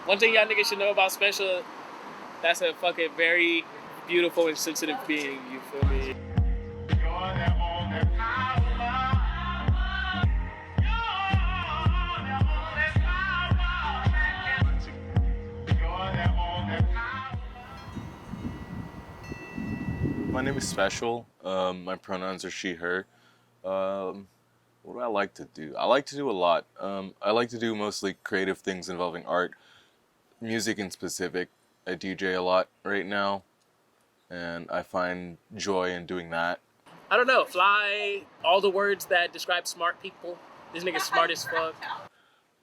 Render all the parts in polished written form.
One thing y'all niggas should know about Special, that's a fucking very beautiful and sensitive being, you feel me? My name is Special. My pronouns are she, her. What do I like to do? I like to do a lot. I like to do mostly creative things involving art, music in specific. I DJ a lot right now, and I find joy in doing that. I don't know, fly, all the words that describe smart people. This nigga's smart as fuck.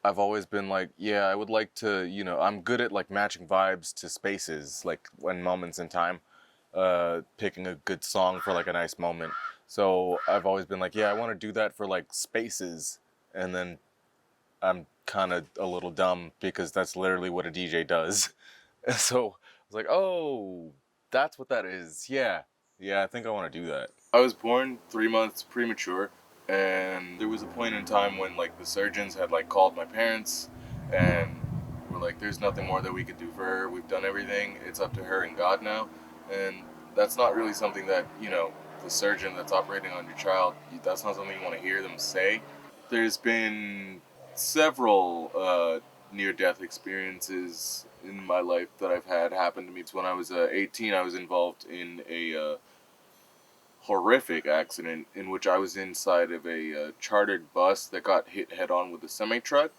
I've always been like, yeah, I would like to, I'm good at like matching vibes to spaces, like when moments in time, picking a good song for like a nice moment. So I've always been like, yeah, I want to do that for like spaces. And then I'm kind of a little dumb because that's literally what a DJ does. So I was like, oh, that's what that is. Yeah, I think I want to do that. I was born 3 months premature, and there was a point in time when like the surgeons had like called my parents and were like, there's nothing more that we could do for her. We've done everything. It's up to her and God now. And that's not really something that, the surgeon that's operating on your child, that's not something you want to hear them say. There's been several near-death experiences in my life that I've had happen to me. When I was 18, I was involved in a horrific accident in which I was inside of a chartered bus that got hit head-on with a semi-truck,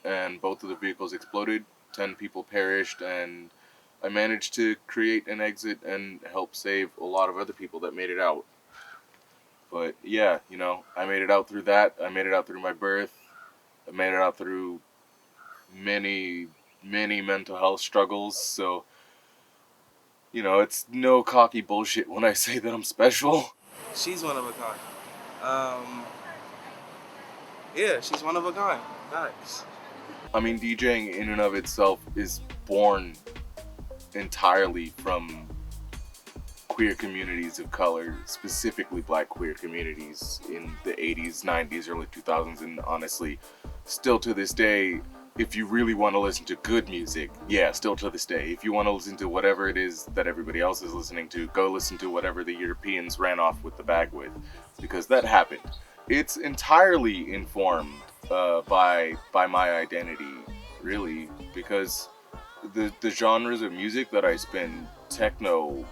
and both of the vehicles exploded. 10 people perished, and I managed to create an exit and help save a lot of other people that made it out. But yeah, I made it out through that. I made it out through my birth. I made it out through many, many mental health struggles. So, it's no cocky bullshit when I say that I'm special. She's one of a kind. Yeah, she's one of a kind. Nice. I mean, DJing in and of itself is born entirely from queer communities of color, specifically black queer communities in the 80s, 90s, early 2000s, and honestly, still to this day, if you really want to listen to good music, yeah, still to this day, if you want to listen to whatever it is that everybody else is listening to, go listen to whatever the Europeans ran off with the bag with, because that happened. It's entirely informed by my identity, really, because the genres of music that I spin, techno,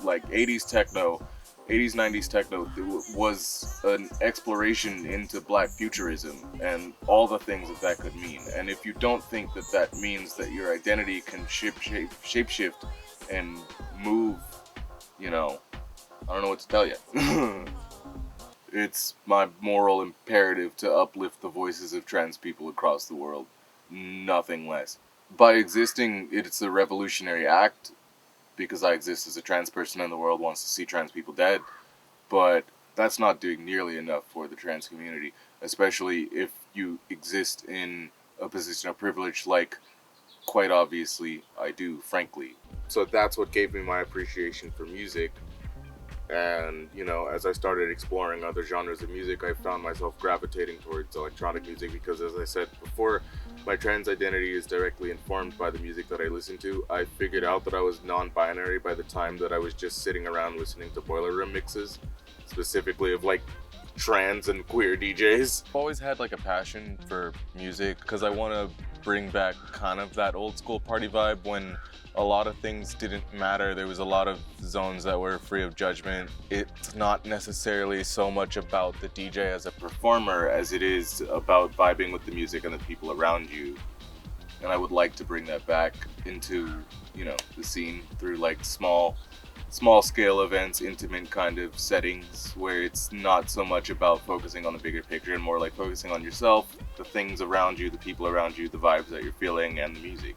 like 80s techno, 80s, 90s techno, was an exploration into black futurism and all the things that could mean. And if you don't think that means that your identity can shapeshift and move, I don't know what to tell you. It's my moral imperative to uplift the voices of trans people across the world. Nothing less. By existing, it's a revolutionary act, because I exist as a trans person and the world wants to see trans people dead, but that's not doing nearly enough for the trans community, especially if you exist in a position of privilege like, quite obviously, I do, frankly. So that's what gave me my appreciation for music, and, as I started exploring other genres of music, I found myself gravitating towards electronic music because, as I said before, my trans identity is directly informed by the music that I listen to. I figured out that I was non-binary by the time that I was just sitting around listening to Boiler Room mixes, specifically of like trans and queer DJs. I've always had like a passion for music because I want to bring back kind of that old school party vibe when a lot of things didn't matter. There was a lot of zones that were free of judgment. It's not necessarily so much about the DJ as a performer as it is about vibing with the music and the people around you. And I would like to bring that back into, the scene through like small scale events, intimate kind of settings where it's not so much about focusing on the bigger picture and more like focusing on yourself, the things around you, the people around you, the vibes that you're feeling, and the music.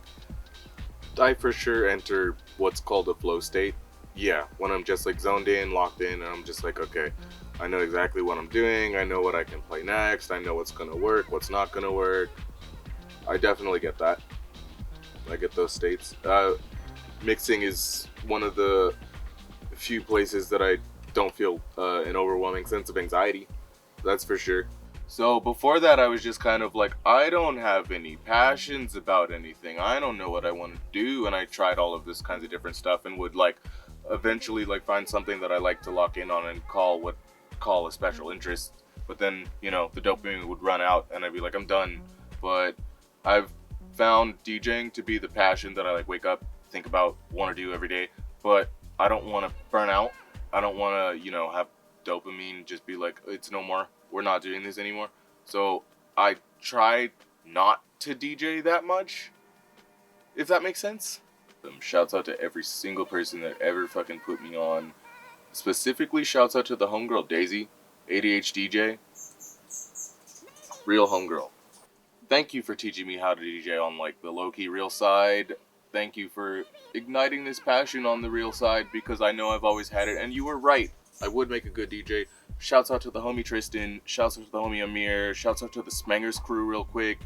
I for sure enter what's called a flow state. Yeah, when I'm just like zoned in, locked in, and I'm just like, okay, I know exactly what I'm doing, I know what I can play next, I know what's gonna work, what's not gonna work. I definitely get that. I get those states. Mixing is one of the few places that I don't feel an overwhelming sense of anxiety. That's for sure. So before that, I was just kind of like, I don't have any passions about anything. I don't know what I want to do. And I tried all of this kinds of different stuff and would like eventually like find something that I like to lock in on and call a special interest. But then, you know, the dopamine would run out and I'd be like, I'm done. But I've found DJing to be the passion that I like wake up, think about, want to do every day. But I don't want to burn out. I don't want to, you know, have dopamine just be like, it's no more. We're not doing this anymore. So I try not to DJ that much, if that makes sense. Shouts out to every single person that ever fucking put me on. Specifically, shouts out to the homegirl Daisy, ADHDJ, real homegirl. Thank you for teaching me how to DJ on like the low-key real side. Thank you for igniting this passion on the real side, because I know I've always had it, and you were right. I would make a good DJ. Shouts out to the homie Tristan. Shouts out to the homie Amir. Shouts out to the Smangers crew real quick,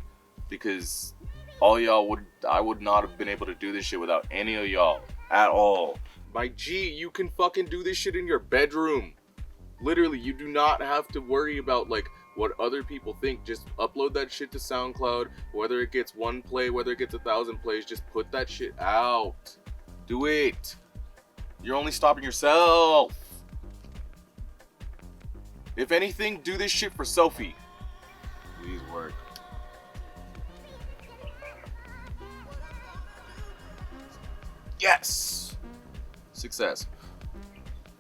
because all y'all I would not have been able to do this shit without any of y'all at all. My G, you can fucking do this shit in your bedroom. Literally, you do not have to worry about like what other people think. Just upload that shit to SoundCloud. Whether it gets 1 play, whether it gets 1,000 plays, just put that shit out. Do it. You're only stopping yourself. If anything, do this shit for Sophie. Please work. Yes! Success.